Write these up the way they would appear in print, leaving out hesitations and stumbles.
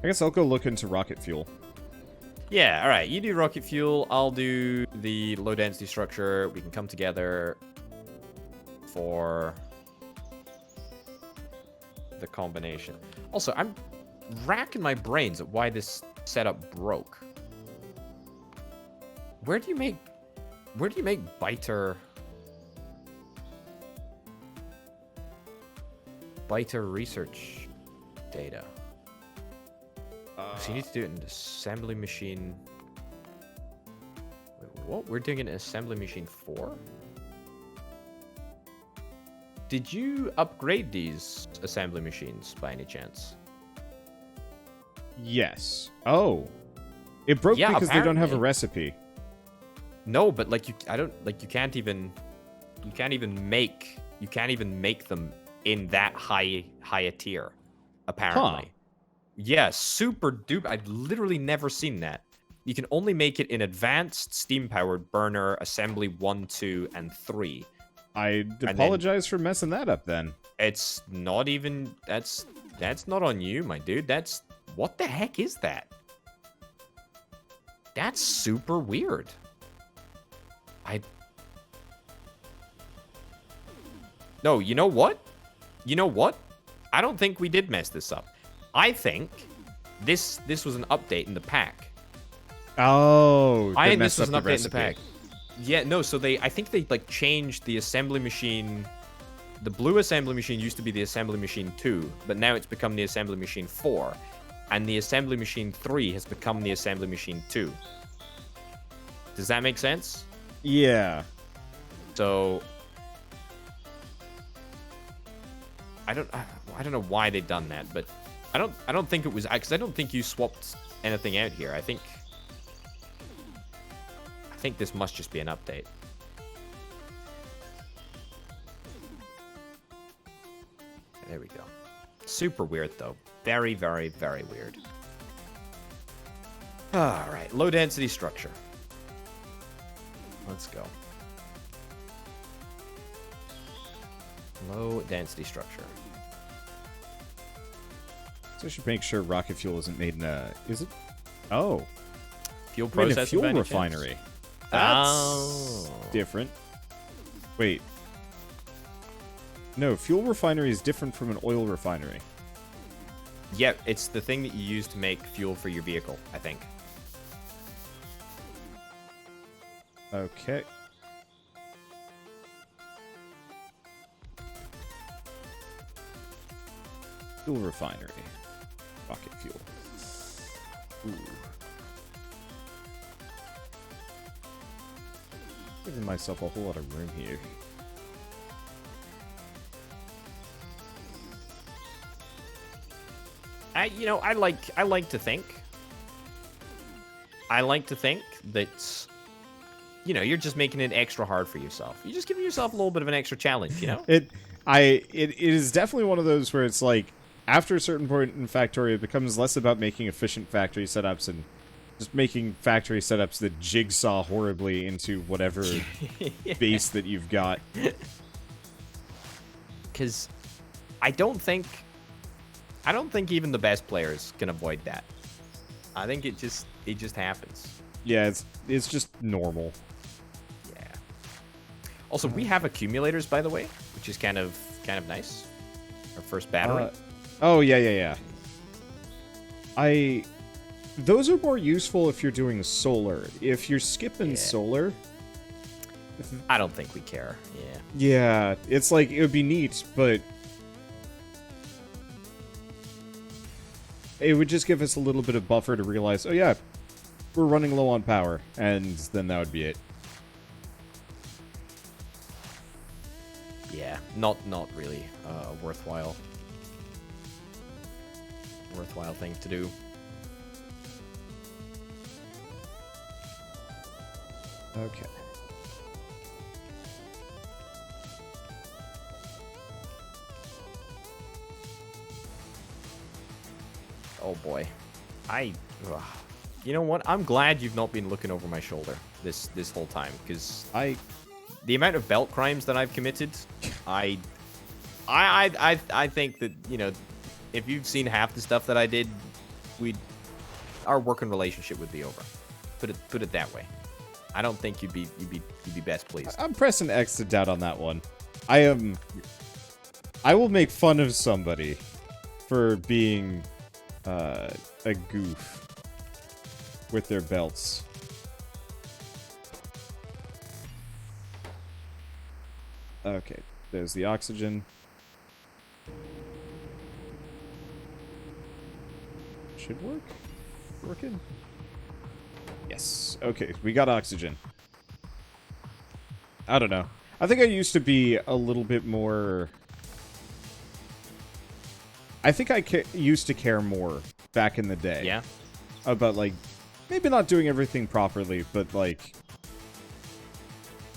I guess I'll go look into rocket fuel. Yeah, all right. You do rocket fuel. I'll do the low density structure. We can come together for the combination. Also, I'm racking my brains at why this setup broke. Where do you make biter research data? So you need to do it in an assembly machine. Wait, what? We're doing it in assembly machine 4? Did you upgrade these assembly machines by any chance? Yes. Oh. It broke Yeah, because they don't have a apparently. recipe. No, but like you can't even make them in that high a tier, apparently. Huh. Yeah, super duper. I've literally never seen that. You can only make it in advanced steam-powered burner assembly 1, 2, and 3. I apologize for messing that up then. It's not even that's not on you, my dude. That's what the heck is that? That's super weird. No, you know what? You know what? I don't think we did mess this up. I think this was an update in the pack. Oh, I they think this messed was up an the update in the recipe. pack. Yeah, no, so I think they like changed the assembly machine. The blue assembly machine used to be the assembly machine 2, but now it's become the assembly machine 4. And the assembly machine 3 has become the assembly machine 2. Does that make sense? Yeah. So I don't know why they've done that, but I don't think it was, because I don't think you swapped anything out here. I think this must just be an update. There we go. Super weird though. Very, very, very weird. All right, low density structure. Let's go. Low density structure. So I should make sure rocket fuel isn't made in a... Is it? Oh. Fuel Made in a processing fuel by any refinery. chance? That's Oh. different. Wait. No, fuel refinery is different from an oil refinery. Yep, it's the thing that you use to make fuel for your vehicle, I think. Okay. Fuel refinery. Rocket fuel. Ooh. Giving myself a whole lot of room here. I like to think that, you're just making it extra hard for yourself. You're just giving yourself a little bit of an extra challenge, you know? It is definitely one of those where it's like, after a certain point in Factorio, it becomes less about making efficient factory setups and just making factory setups that jigsaw horribly into whatever base that you've got. Because I don't think even the best players can avoid that. I think it just happens. Yeah, it's just normal. Yeah. Also, we have accumulators, by the way, which is kind of nice. Our first battery. Oh yeah. Those are more useful if you're doing solar. If you're skipping solar, I don't think we care. Yeah. yeah, it's like it would be neat, but it would just give us a little bit of buffer to realize, oh yeah, we're running low on power, and then that would be it. Yeah, not really worthwhile thing to do. Okay. Oh boy, you know what? I'm glad you've not been looking over my shoulder this whole time, because the amount of belt crimes that I've committed, I think that, if you've seen half the stuff that I did, our working relationship would be over. Put it that way. I don't think you'd be best pleased. I'm pressing X to doubt on that one. I will make fun of somebody for being a goof with their belts. Okay, there's the oxygen. Should work. Working. Yes. Okay, we got oxygen. I don't know. I think I used to be a little bit more... I think I used to care more back in the day. Yeah. About, like, maybe not doing everything properly, but, like...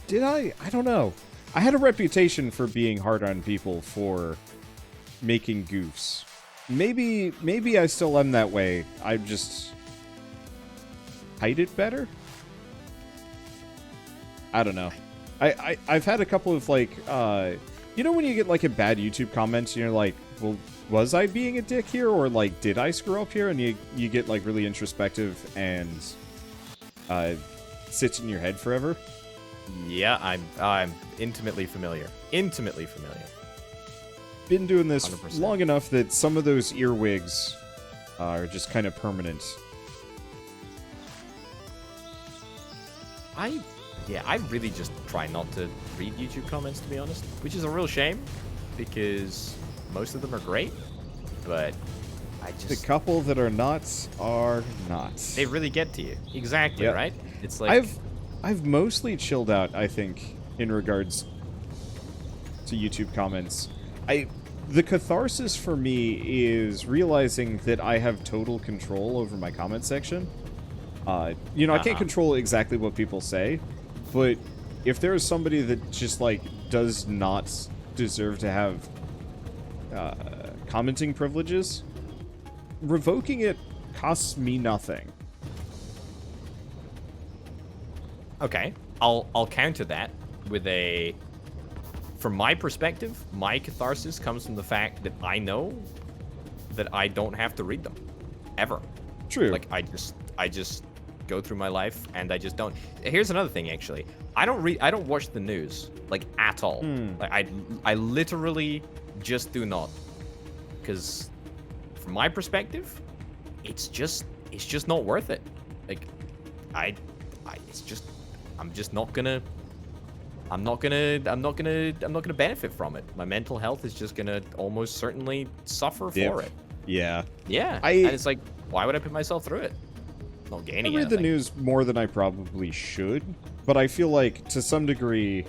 Did I? I don't know. I had a reputation for being hard on people for making goofs. Maybe I still am that way. I just hide it better? I don't know. I've had a couple of, like, you know when you get, like, a bad YouTube comment and you're like, well, was I being a dick here? Or, like, did I screw up here? And you get, like, really introspective and sits in your head forever. Yeah, I'm intimately familiar. Intimately familiar. Been doing this 100%. long enough that some of those earwigs are just kind of permanent. I really just try not to read YouTube comments, to be honest, which is a real shame because most of them are great, but I just... The couple that are not are not. They really get to you. Exactly, Yep. right? It's like... I've mostly chilled out, I think, in regards to YouTube comments. The catharsis for me is realizing that I have total control over my comment section. You know, I can't control exactly what people say, but if there is somebody that just, like, does not deserve to have commenting privileges, revoking it costs me nothing. Okay, I'll counter that with a... From my perspective, my catharsis comes from the fact that I know that I don't have to read them. Ever. True. Like, I just go through my life and I just don't... Here's another thing, actually. I don't watch the news, like, at all. Like, I literally just do not. Because, from my perspective, it's just not worth it. Like, I'm not gonna benefit from it. My mental health is just gonna almost certainly suffer for it. Yeah. Yeah. And it's like, why would I put myself through it? Not gaining I read the anything. news more than I probably should, but I feel like, to some degree,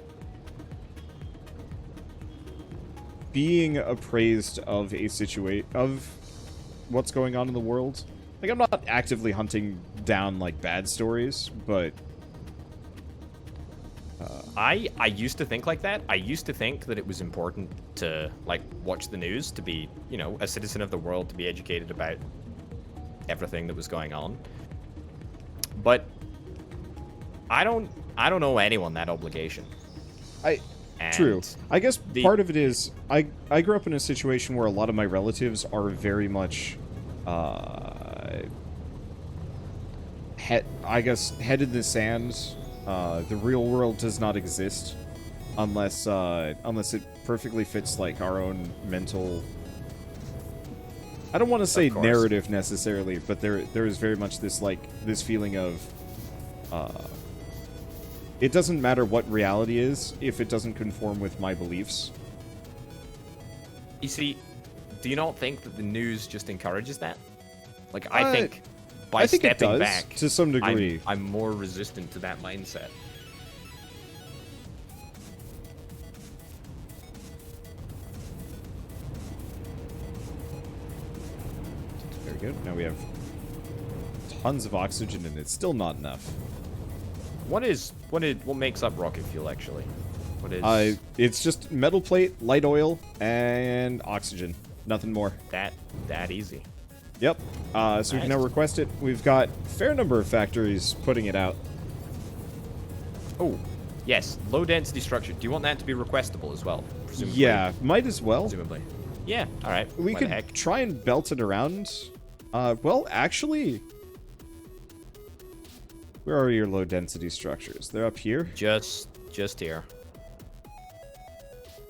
being appraised of of what's going on in the world. Like, I'm not actively hunting down, like, bad stories, but... I used to think like that. I used to think that it was important to, like, watch the news, to be, you know, a citizen of the world, to be educated about everything that was going on. But I don't owe anyone that obligation. True. I guess part of it is I grew up in a situation where a lot of my relatives are very much head in the sand. The real world does not exist unless it perfectly fits, like, our own mental... I don't want to say narrative necessarily, but there is very much this, like, this feeling of it doesn't matter what reality is if it doesn't conform with my beliefs. You see, do you not think that the news just encourages that? Like, I think by stepping back, to some degree, I'm more resistant to that mindset. Very good. Now we have tons of oxygen, and it's still not enough. What makes up rocket fuel, actually? What is... it's just metal plate, light oil, and oxygen. Nothing more. That easy. Yep. So we can now request it. We've got a fair number of factories putting it out. Oh, yes. Low density structure. Do you want that to be requestable as well? Presumably. Yeah, might as well. Presumably. Yeah. All right. We Why could the heck? try and belt it around. Well, actually, where are your low density structures? They're up here? Just here.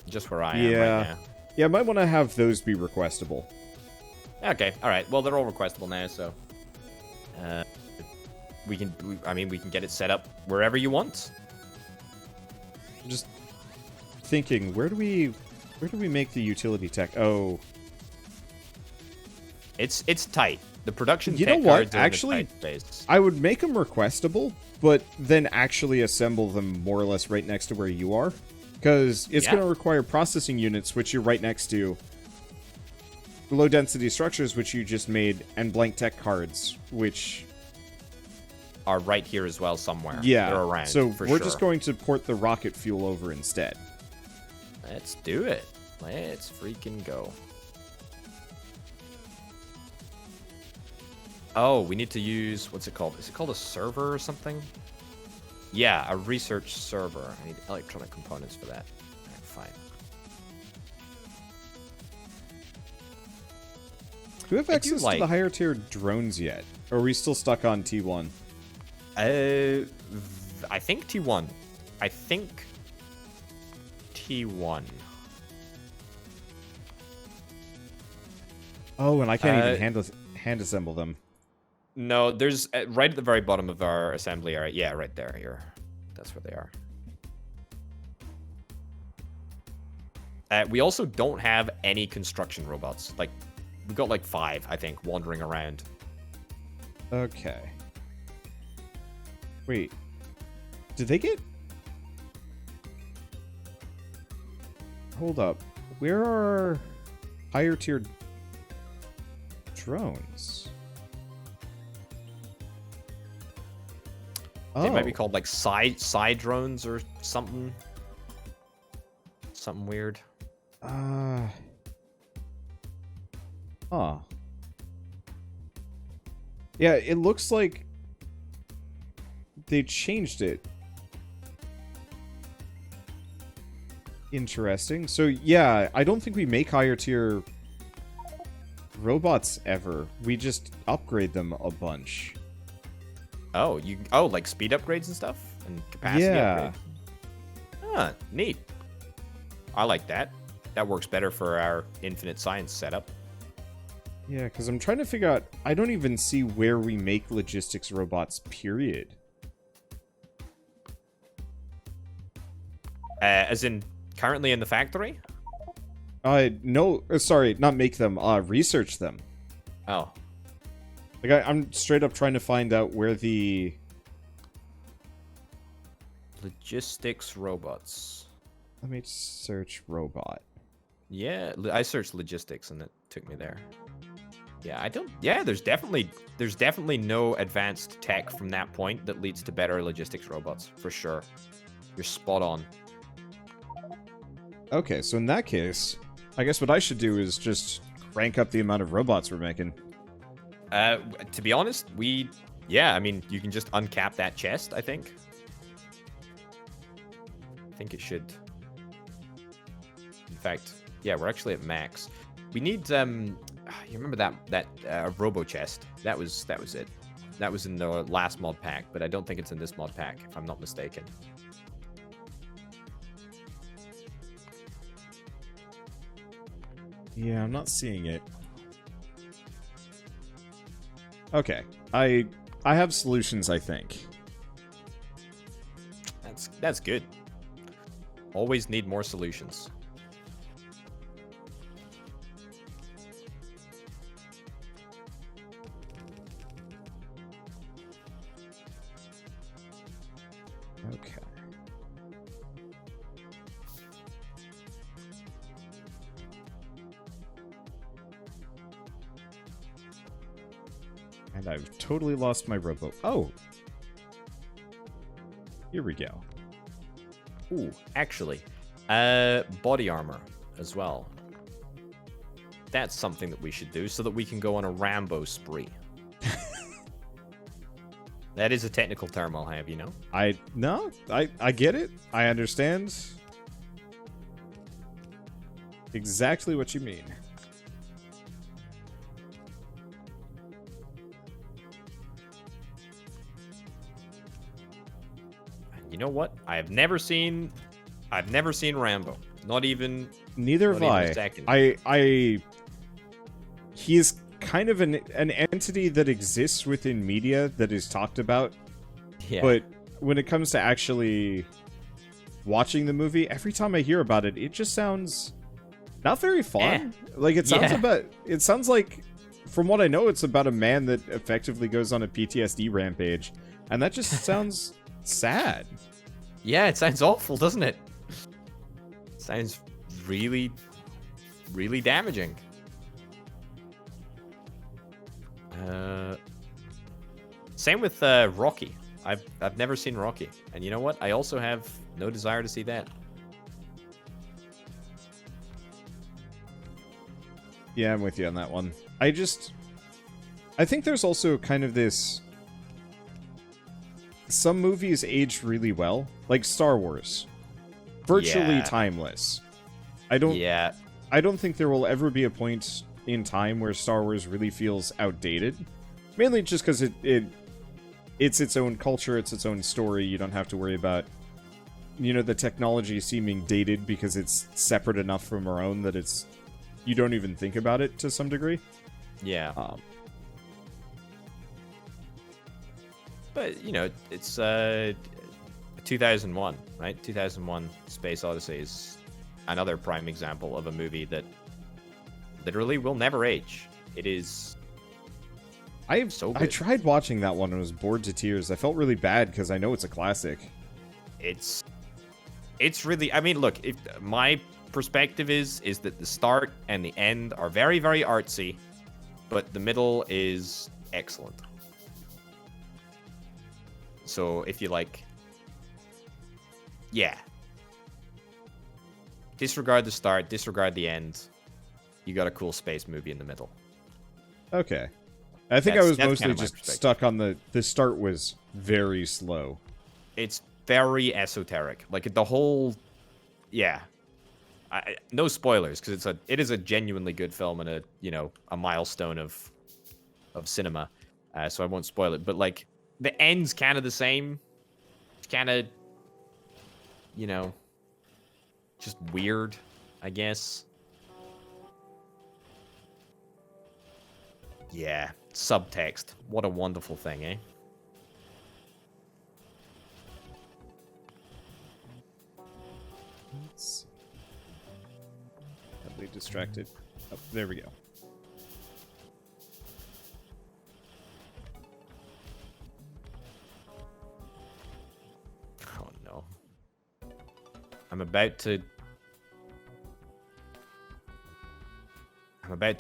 Just where I am right now. Yeah, might want to have those be requestable. Okay, all right. Well, they're all requestable now, so we can get it set up wherever you want. Just thinking, where do we make the utility tech? Oh, it's tight. The production. You tech know what? cards are in the Actually, tight space. I would make them requestable, but then actually assemble them more or less right next to where you are, because it's going to require processing units, which you're right next to. Low density structures, which you just made, and blank tech cards, which are right here as well somewhere. Yeah, they're around. So for we're sure. just going to port the rocket fuel over instead. Let's do it. Let's freaking go. Oh, we need to use, what's it called? Is it called a server or something? Yeah, a research server. I need electronic components for that. Alright, fine. Do we have access to the higher tier drones yet? Or are we still stuck on T1? I think T1. I think T1. Oh, and I can't even hand assemble them. No, there's right at the very bottom of our assembly area. Yeah, right there. That's where they are. We also don't have any construction robots. Like, we've got like 5, I think, wandering around. Okay. Wait. Did they get... Hold up. Where are higher tier drones? They might be called like side drones or something. Something weird. Huh. Yeah, it looks like they changed it. Interesting. So yeah, I don't think we make higher tier robots ever. We just upgrade them a bunch. Oh, like speed upgrades and stuff? And capacity upgrades? Ah, neat. I like that. That works better for our infinite science setup. Yeah, because I'm trying to figure out... I don't even see where we make logistics robots, period. As in, currently in the factory? No, sorry, not make them, research them. Oh. Like, I'm straight up trying to find out where the... Logistics robots. Let me search robot. Yeah, I searched logistics and it took me there. Yeah, I don't... Yeah, there's definitely no advanced tech from that point that leads to better logistics robots, for sure. You're spot on. Okay, so in that case, I guess what I should do is just crank up the amount of robots we're making. To be honest, yeah, I mean, you can just uncap that chest, I think. I think it should. In fact, yeah, we're actually at max. We need, you remember that robo chest? That was it. That was in the last mod pack, but I don't think it's in this mod pack, if I'm not mistaken. Yeah, I'm not seeing it. Okay, I have solutions, I think. That's good. Always need more solutions. Okay. And I've totally lost my robo. Oh! Here we go. Ooh, actually. Body armor as well. That's something that we should do so that we can go on a Rambo spree. That is a technical term, I'll have you know. I get it. I understand exactly what you mean. You know what? I've never seen Rambo. Not even Neither have not even I. a second. He's kind of an entity that exists within media that is talked about. Yeah. But when it comes to actually watching the movie, every time I hear about it, it just sounds not very fun. Like it sounds like, from what I know, it's about a man that effectively goes on a PTSD rampage, and that just sounds sad. Yeah, it sounds awful, doesn't it? Sounds really, really damaging. Same with Rocky. I've never seen Rocky, and you know what? I also have no desire to see that. Yeah, I'm with you on that one. I think there's also kind of this... Some movies age really well, like Star Wars. Virtually timeless. I don't think there will ever be a point in time where Star Wars really feels outdated. Mainly just because it's its own culture, it's its own story. You don't have to worry about, the technology seeming dated because it's separate enough from our own that you don't even think about it to some degree. Yeah. But, it's 2001, right? 2001 Space Odyssey is another prime example of a movie that literally will never age. It is so good. I tried watching that one and was bored to tears. I felt really bad because I know it's a classic. It's really, I mean, look, if my perspective is that the start and the end are very, very artsy, but the middle is excellent. So if you disregard the start, disregard the end, you got a cool space movie in the middle. Okay. I think I was mostly kind of just stuck on the start was very slow. It's very esoteric. Like the whole, no spoilers because it is a genuinely good film and a milestone of cinema. So I won't spoil it. But like the end's kind of the same. It's kind of, just weird, I guess. Yeah, subtext. What a wonderful thing, eh? Let's heavily distracted. Oh, there we go. Oh no. I'm about to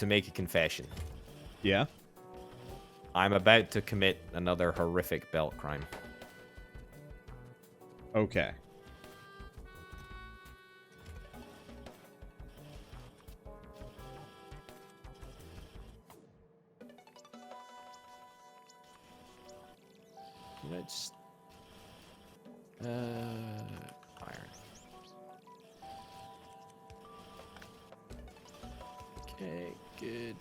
make a confession. Yeah? I'm about to commit another horrific belt crime. Okay. Let's iron. Okay, good.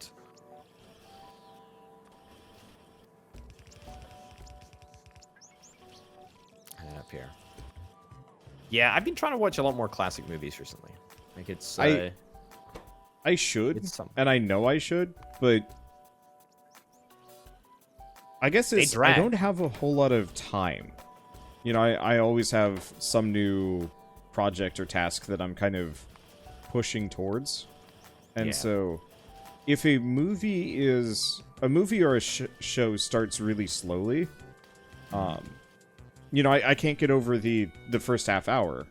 Up here. Yeah, I've been trying to watch a lot more classic movies recently. Like it's I should, and I know I should, but I guess I don't have a whole lot of time. I always have some new project or task that I'm kind of pushing towards. And so if a movie or a show starts really slowly, I can't get over the first half hour.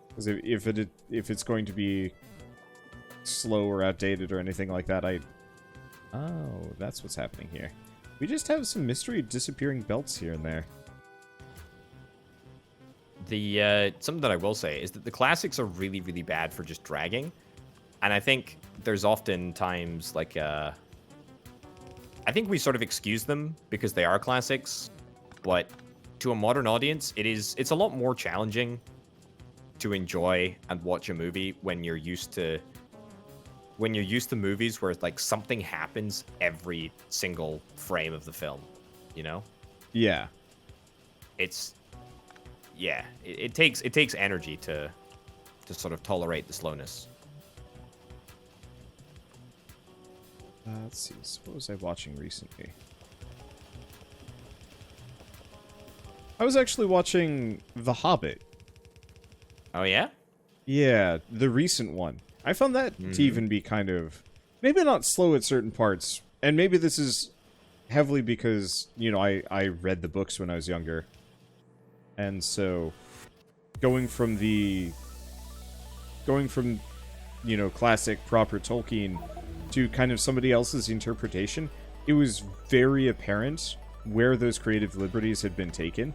Because if it's going to be slow or outdated or anything like that, oh, that's what's happening here. We just have some mystery disappearing belts here and there. Something that I will say is that the classics are really, really bad for just dragging. And I think there's often times like, I think we sort of excuse them because they are classics, but to a modern audience, it's a lot more challenging to enjoy and watch a movie when you're used to movies where like something happens every single frame of the film, Yeah. yeah, it takes energy to sort of tolerate the slowness. Let's see. So what was I watching recently? I was actually watching The Hobbit. Oh yeah? Yeah, the recent one. I found that to even be kind of maybe not slow at certain parts, and maybe this is heavily because, you know, I read the books when I was younger. And so going from, you know, classic proper Tolkien to kind of somebody else's interpretation, it was very apparent where those creative liberties had been taken.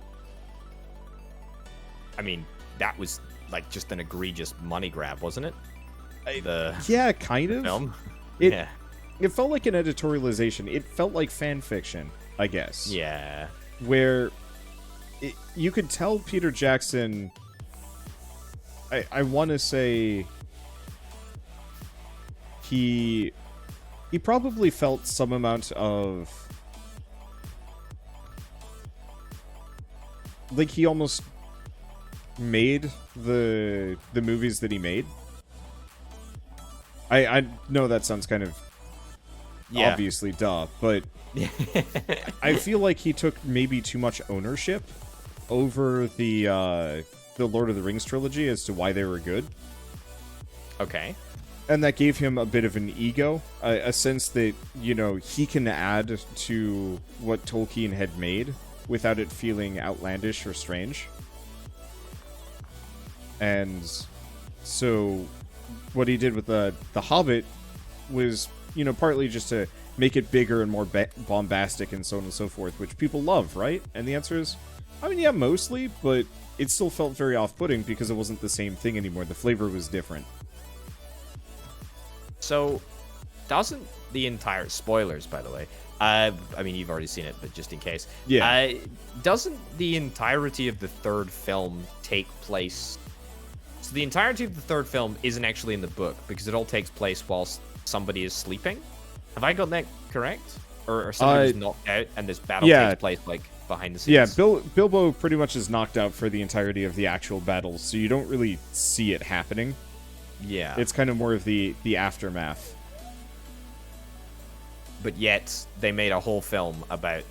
I mean, that was like just an egregious money grab, wasn't it? Yeah, kind of. Film. It felt like an editorialization. It felt like fan fiction, I guess. Yeah. Where you could tell Peter Jackson, I want to say he probably felt some amount of, like, he almost made the movies that he made. I know that sounds kind of obviously duh, but I feel like he took maybe too much ownership over the Lord of the Rings trilogy as to why they were good. Okay. And that gave him a bit of an ego, a sense that, you know, he can add to what Tolkien had made without it feeling outlandish or strange. And so what he did with the Hobbit was, you know, partly just to make it bigger and more bombastic and so on and so forth, which people love, right? And the answer is, I mean, yeah, mostly, but it still felt very off-putting because it wasn't the same thing anymore. The flavor was different. So, doesn't the entire... Spoilers, by the way. I mean, you've already seen it, but just in case. Yeah. Doesn't the entirety of the third film take place... So the entirety of the third film isn't actually in the book, because it all takes place whilst somebody is sleeping? Have I got that correct? Or somebody is knocked out, and this battle takes place, like, behind the scenes? Yeah, Bilbo pretty much is knocked out for the entirety of the actual battles, so you don't really see it happening. Yeah. It's kind of more of the aftermath. But yet, they made a whole film about...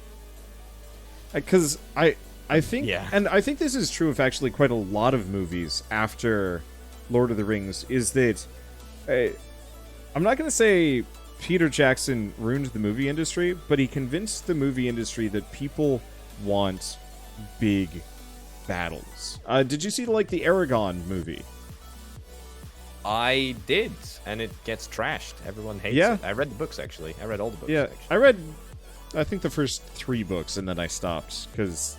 Because I think... Yeah. And I think this is true of actually quite a lot of movies after Lord of the Rings, is that... I'm not going to say Peter Jackson ruined the movie industry, but he convinced the movie industry that people want big battles. Did you see, like, the Aragon movie? I did, and it gets trashed. Everyone hates it. I read the books, actually. I read all the books, actually. I read, I think, the first 3 books, and then I stopped, because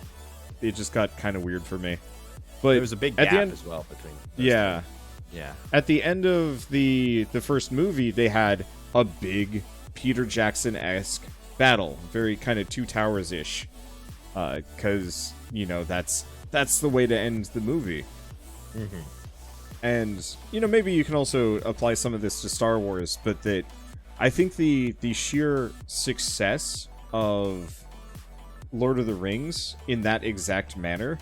it just got kind of weird for me. But there was a big gap as well between those yeah. two. Yeah. At the end of the first movie, they had a big Peter Jackson-esque battle. Very kind of Two Towers-ish. Because, you know, that's the way to end the movie. Mm-hmm. And, you know, maybe you can also apply some of this to Star Wars, but that I think the sheer success of Lord of the Rings in that exact manner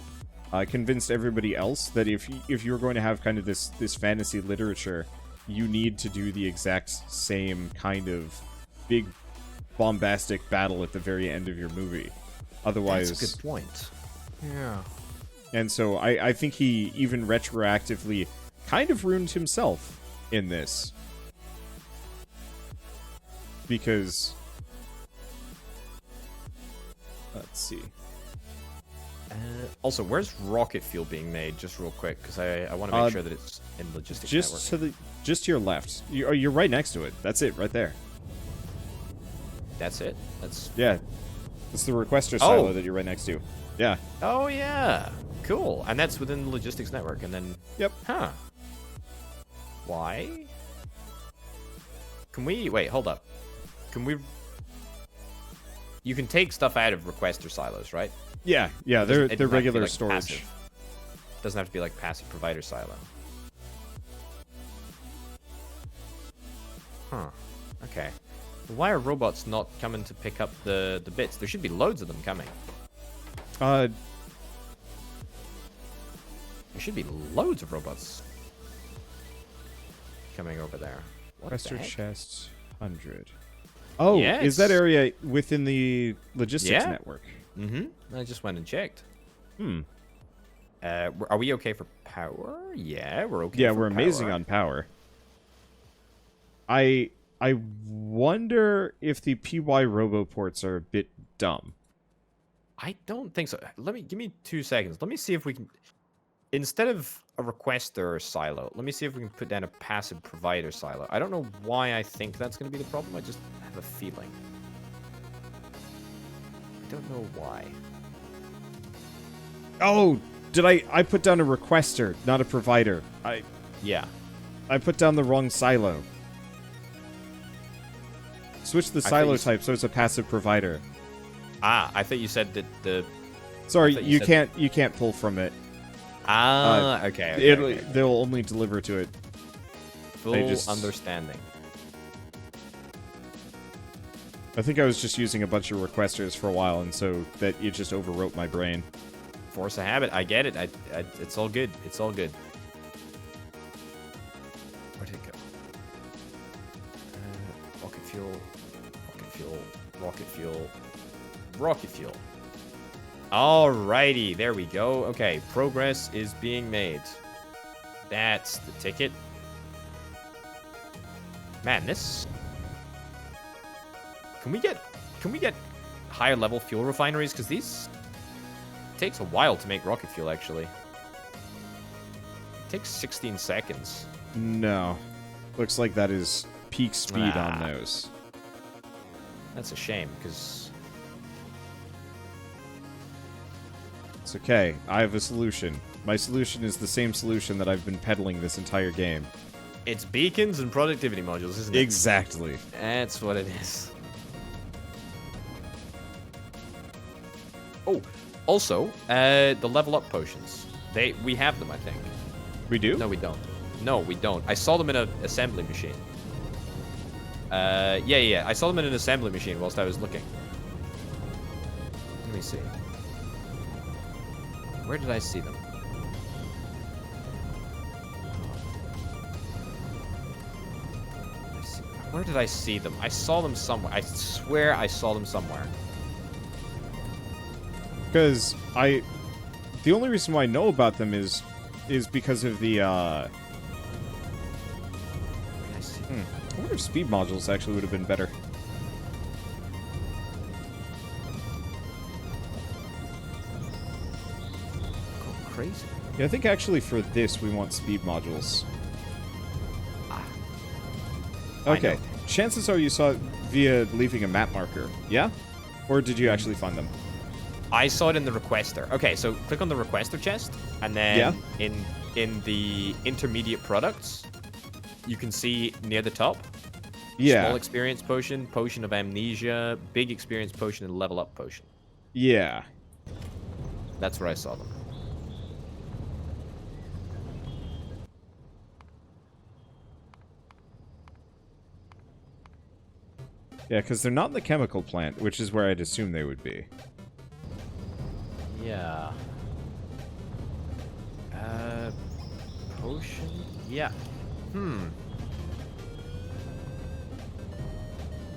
convinced everybody else that if you were going to have kind of this fantasy literature, you need to do the exact same kind of big bombastic battle at the very end of your movie. Otherwise... That's a good point. Yeah. And so I think he even retroactively kind of ruined himself in this. Because... Let's see. Also, where's rocket fuel being made? Just real quick, because I want to make sure that it's in logistics network. Just to your left. You're right next to it. That's it, right there. That's it? Yeah. It's the requester silo that you're right next to. Yeah. Oh, yeah. Cool. And that's within the logistics network, and then... Yep. Huh. Why? Can we... Wait, hold up. Can we... You can take stuff out of requester silos, right? Yeah, they're regular like storage. Passive. Doesn't have to be like passive provider silo. Huh. Okay. Why are robots not coming to pick up the bits? There should be loads of them coming. There should be loads of robots coming over there. What the Requester heck? chest 100. Oh, Yeah, is that it's- area within the logistics Yeah. network? Mm-hmm. I just went and checked. Hmm. Are we okay for power? Yeah, we're okay. Yeah, for we're amazing power. on power. I wonder if the PY roboports are a bit dumb. I don't think so. Give me 2 seconds. Let me see if we can, instead of a requester silo, let me see if we can put down a passive provider silo. I don't know why I think that's going to be the problem. I just have a feeling. I don't know why. Oh, did I put down a requester, not a provider. Yeah. I put down the wrong silo. Switch the thought silo you type so it's a passive provider. Ah, I thought you said that the... Sorry, thought you said- can't pull from it. Okay. They'll only deliver to it. Full just- understanding. I think I was just using a bunch of requesters for a while, and so that it just overwrote my brain. Force a habit. I get it. It's all good. It's all good. Where'd it go? Rocket fuel. Rocket fuel. Rocket fuel. Rocket fuel. Alrighty. There we go. Okay. Progress is being made. That's the ticket. Man, this... Can we get higher level fuel refineries? Because these... It takes a while to make rocket fuel, actually. It takes 16 seconds. No. Looks like that is peak speed on Ah. those. That's a shame, because... It's okay. I have a solution. My solution is the same solution that I've been peddling this entire game. It's beacons and productivity modules, isn't it? Exactly. That's what it is. Oh, also, the level up potions. We have them, I think. We do? No, we don't. No, we don't. I saw them in an assembly machine. Yeah. I saw them in an assembly machine whilst I was looking. Let me see. Where did I see them? Where did I see them? I saw them somewhere. I swear I saw them somewhere. Because the only reason why I know about them is because of the, Where did I see them? I wonder if speed modules actually would have been better. Going crazy. Yeah, I think actually for this we want speed modules. I Okay. know. Chances are you saw it via leaving a map marker. Yeah? Or did you actually find them? I saw it in the requester. Okay, so click on the requester chest, and then in the intermediate products, you can see near the top. Yeah. Small experience potion, potion of amnesia, big experience potion, and level up potion. Yeah. That's where I saw them. Yeah, because they're not in the chemical plant, which is where I'd assume they would be. Yeah. Potion? Yeah. I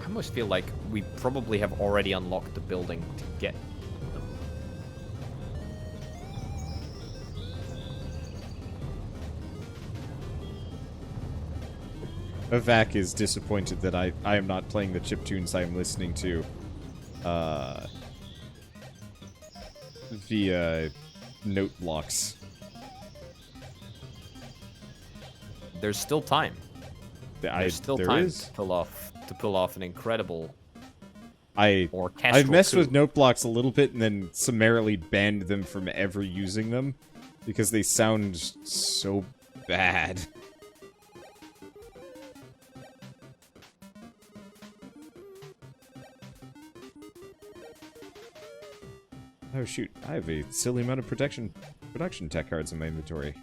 almost feel like we probably have already unlocked the building to get them. Avak is disappointed that I am not playing the chiptunes I am listening to via note blocks. There's still time. There's still there time is. to pull off an incredible I've orchestral messed coup. with note blocks a little bit and then summarily banned them from ever using them because they sound so bad. Oh shoot, I have a silly amount of production tech cards in my inventory.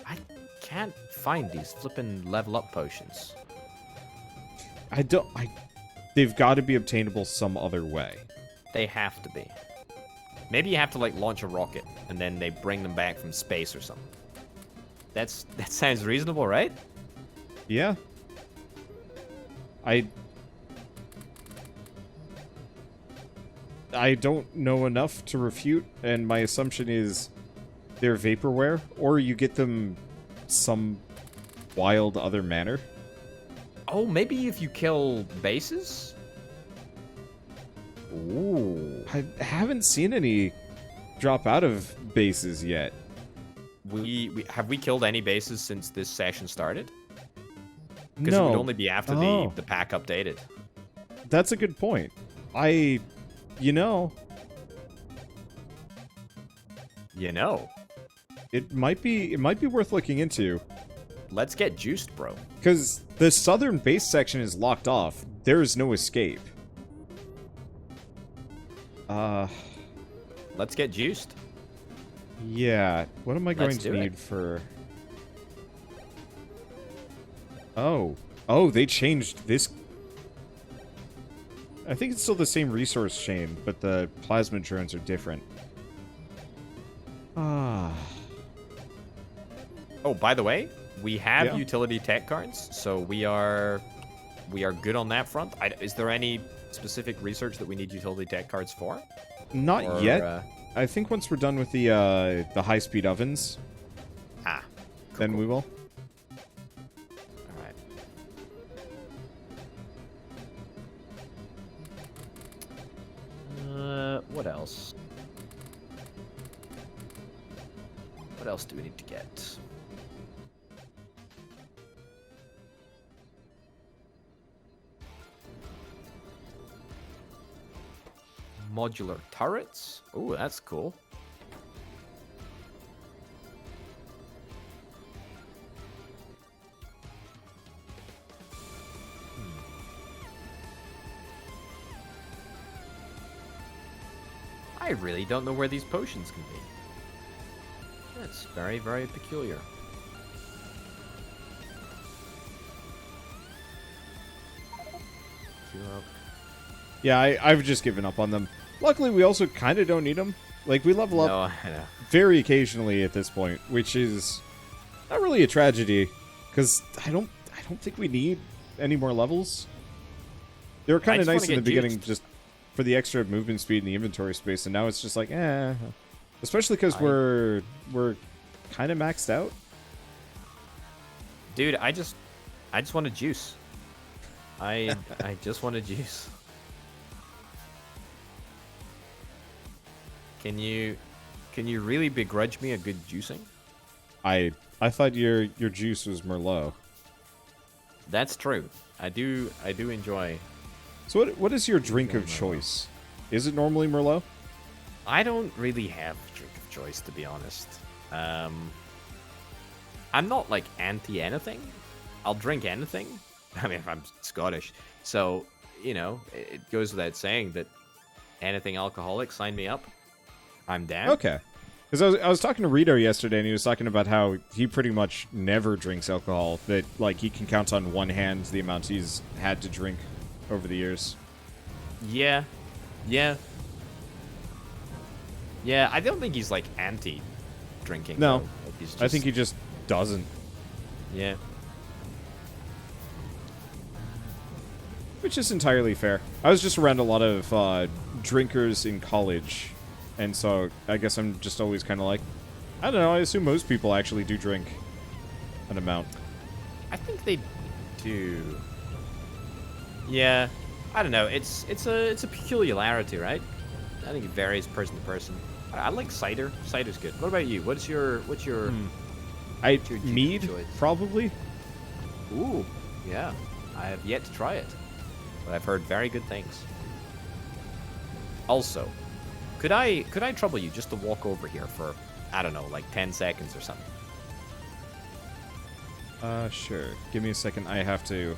I can't find these flippin' level up potions. They've got to be obtainable some other way. They have to be. Maybe you have to like launch a rocket and then they bring them back from space or something. That sounds reasonable, right? Yeah. I don't know enough to refute, and my assumption is they're vaporware, or you get them some wild other manner. Oh, maybe if you kill bases? Ooh. I haven't seen any drop out of bases yet. Have we killed any bases since this session started? Because No. it would only be after the pack updated. That's a good point. You know, it might be worth looking into. Let's get juiced, bro. Because the southern base section is locked off. There is no escape. Let's get juiced. Yeah. What am I going to need it. for... Oh, they changed this... I think it's still the same resource chain, but the plasma drones are different. Ah. Oh, by the way, we have utility tech cards, so we are good on that front. Is there any specific research that we need utility tech cards for? Not yet. I think once we're done with the high-speed ovens, then we will. All right. What else? What else do we need to get? Modular turrets? Oh, that's cool. I really don't know where these potions can be. That's very, very peculiar. Yeah, I've just given up on them. Luckily, we also kind of don't need them. Like, we level up very occasionally at this point, which is not really a tragedy, because I don't think we need any more levels. They were kind of nice in the beginning, just for the extra movement speed and the inventory space, and now it's just like, especially because we're kind of maxed out. Dude, I just want to juice. I just want to juice. Can you really begrudge me a good juicing? I thought your juice was Merlot. That's true. I do enjoy. So what is your drink of choice? Is it normally Merlot? I don't really have a drink of choice, to be honest. I'm not like anti anything. I'll drink anything. I mean, if I'm Scottish, so it goes without saying that anything alcoholic, sign me up. I'm down. Okay. Because I was talking to Rito yesterday, and he was talking about how he pretty much never drinks alcohol. That, like, he can count on one hand the amount he's had to drink over the years. Yeah. I don't think he's, like, anti-drinking. No. Like, he's just... I think he just doesn't. Yeah. Which is entirely fair. I was just around a lot of drinkers in college, and so I guess I'm just always kind of like, I don't know, I assume most people actually do drink an amount. I think they do. Yeah, I don't know. It's a peculiarity, right? I think it varies person to person. I like cider. Cider's good. What about you? What's your mead choice? Probably. Ooh, yeah. I have yet to try it, but I've heard very good things. Also, could I trouble you just to walk over here for, I don't know, like 10 seconds or something? Sure. Give me a second. I have to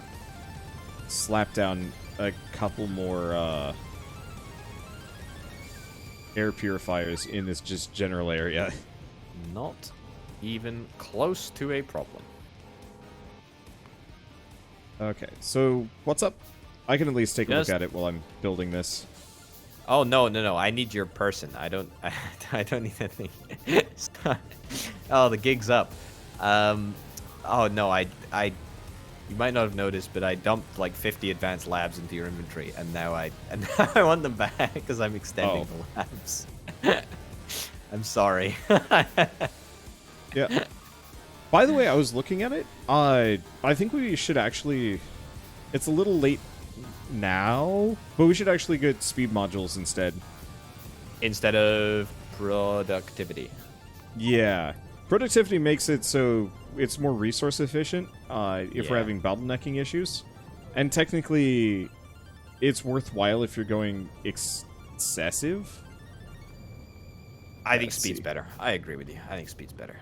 slap down a couple more air purifiers in this just general area. Not even close to a problem. Okay, so what's up? I can at least take a look at it while I'm building this. Oh no! I need your person. I don't. I don't need anything. Oh, the gig's up. Oh no, You might not have noticed, but I dumped like 50 advanced labs into your inventory, and now I want them back because I'm extending the labs. I'm sorry. Yeah. By the way, I was looking at it. I think we should actually. It's a little late now, but we should actually get speed modules instead. Instead of productivity. Yeah. Productivity makes it so it's more resource efficient if we're having bottlenecking issues. And technically, it's worthwhile if you're going excessive. I think speed's better. I agree with you. I think speed's better.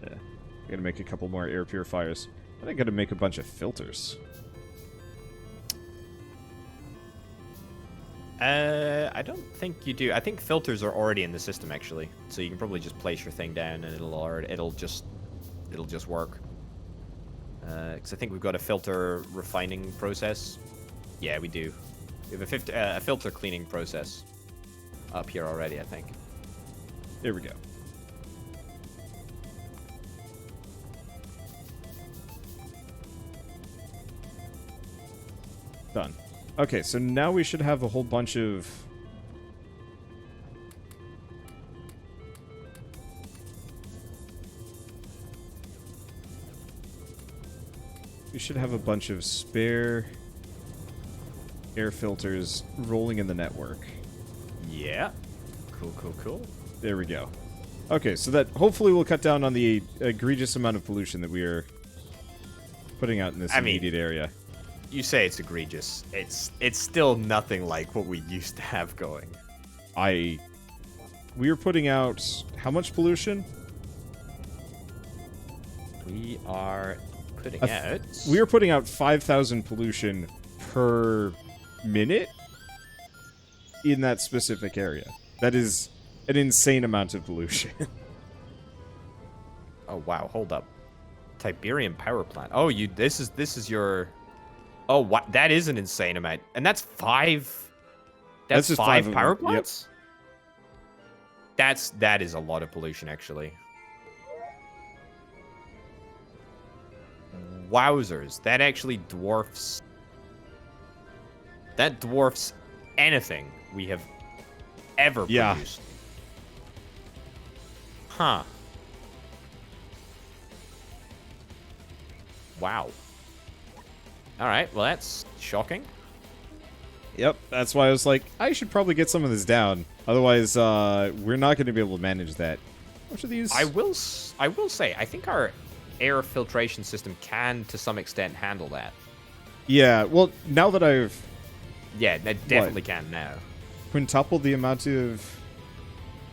I gotta make a couple more air purifiers. And I gotta make a bunch of filters. I don't think you do. I think filters are already in the system actually, so you can probably just place your thing down and it'll just work. Because I think we've got a filter refining process. Yeah, we do. We have a filter cleaning process up here already, I think. There we go. Done. Okay, so now we should have a whole bunch of... We should have a bunch of spare air filters rolling in the network. Yeah. Cool. There we go. Okay, so that hopefully will cut down on the egregious amount of pollution that we are putting out in this immediate area. You say it's egregious. It's still nothing like what we used to have going. We are putting out how much pollution? We are putting out... We are putting out 5,000 pollution per minute in that specific area. That is an insane amount of pollution. Oh wow, hold up. Tiberium power plant. Oh, this is your... Oh, what? That is an insane amount. And that's 5... That's just 5 5 power of them. plants? Yep. That is a lot of pollution, actually. Wowzers. That actually dwarfs... That dwarfs anything we have ever produced. Huh. Wow. Alright, well that's shocking. Yep, that's why I was like, I should probably get some of this down. Otherwise, we're not going to be able to manage that. How much are these? I will say, I think our air filtration system can, to some extent, handle that. Yeah, well, now that I've... Yeah, that definitely can now. Quintupled the amount of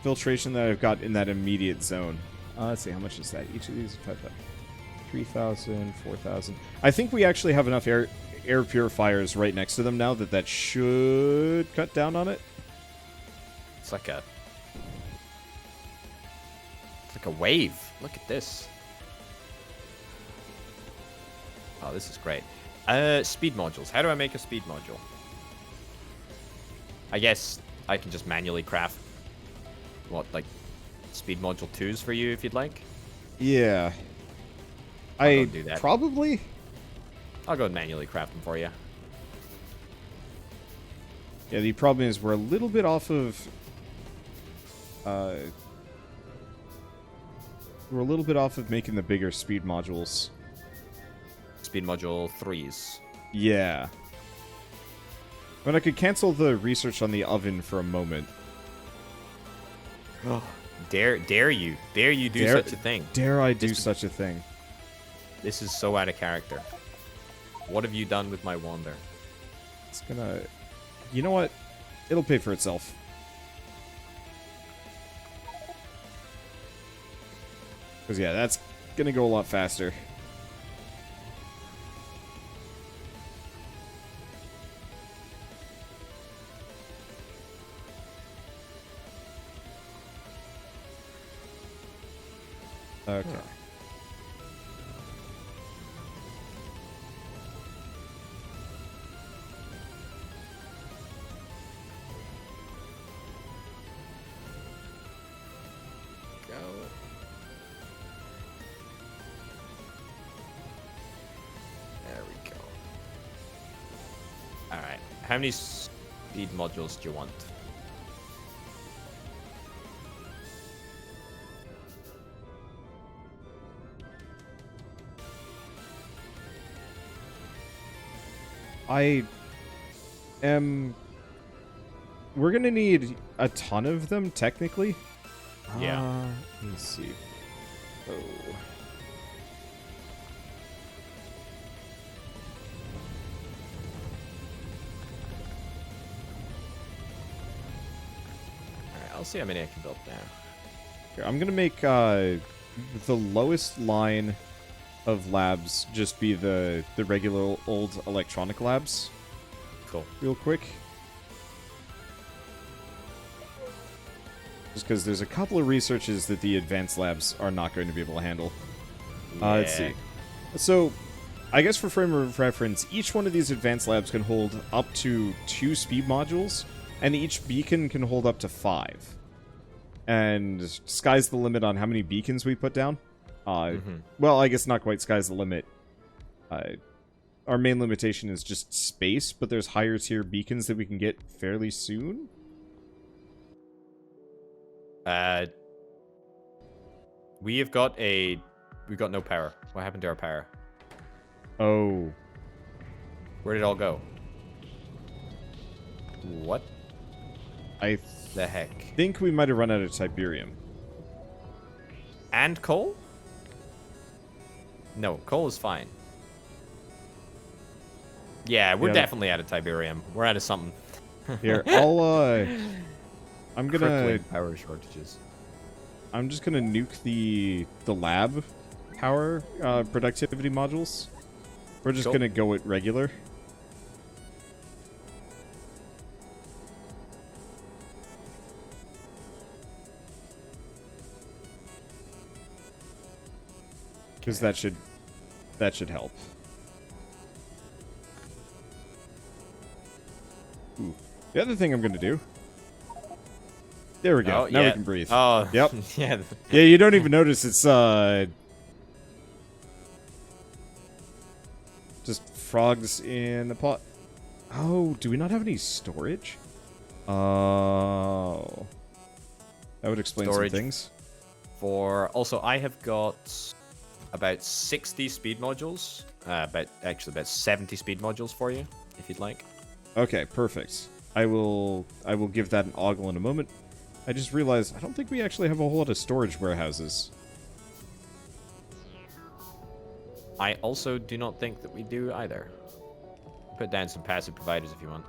filtration that I've got in that immediate zone. Let's see, how much is that? Each of these is 3,000, 4,000. I think we actually have enough air purifiers right next to them now that should cut down on it. It's like a wave. Look at this. Oh, this is great. Speed modules. How do I make a speed module? I guess I can just manually craft like speed module 2s for you if you'd like. Yeah. I'll do that. Probably. I'll go and manually craft them for you. Yeah, the problem is we're a little bit off of... we're a little bit off of making the bigger speed modules. Speed module 3s. Yeah. I mean, I could cancel the research on the oven for a moment. Oh, dare you do such a thing? Dare I do such a thing? This is so out of character. What have you done with my wander? It's gonna... You know what? It'll pay for itself. Because, yeah, that's gonna go a lot faster. Okay. There we go. Alright. How many speed modules do you want? We're gonna need a ton of them, technically. Yeah. Let me see. Oh. Alright, I'll see how many I can build now. Here, I'm gonna make the lowest line of labs just be the regular old electronic labs. Cool. Real quick. Just because there's a couple of researches that the advanced labs are not going to be able to handle. Let's see. So, I guess for frame of reference, each one of these advanced labs can hold up to 2 speed modules, and each beacon can hold up to 5. And sky's the limit on how many beacons we put down. Well, I guess not quite sky's the limit. Our main limitation is just space, but there's higher tier beacons that we can get fairly soon. We've got no power. What happened to our power? Oh. Where did it all go? What the heck? Think we might have run out of Tiberium. And coal? No, coal is fine. Yeah, we're definitely out of Tiberium. We're out of something. Here, I'm gonna Crippling power shortages. I'm just gonna nuke the lab power productivity modules. We're just gonna go it regular. Because that should help. Ooh. The other thing I'm gonna do. There we go. Oh, now yeah. we can breathe. Oh, yep. Yeah. Yeah, you don't even notice it's just frogs in a pot. Oh, do we not have any storage? Oh. That would explain Storage. some things. Also, I have got about 60 speed modules. About 70 speed modules for you, if you'd like. Okay, perfect. I will give that an ogle in a moment. I just realized I don't think we actually have a whole lot of storage warehouses. I also do not think that we do either. Put down some passive providers if you want.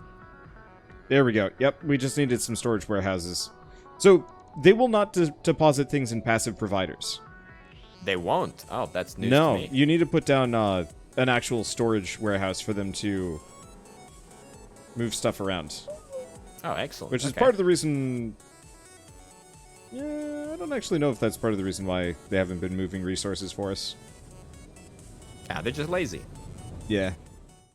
There we go. Yep, we just needed some storage warehouses. So, they will not deposit things in passive providers. They won't. Oh, that's news No, to me. you need to put down an actual storage warehouse for them to move stuff around. Oh, excellent. Which is part of the reason... Yeah, I don't actually know if that's part of the reason why they haven't been moving resources for us. Yeah, they're just lazy. Yeah.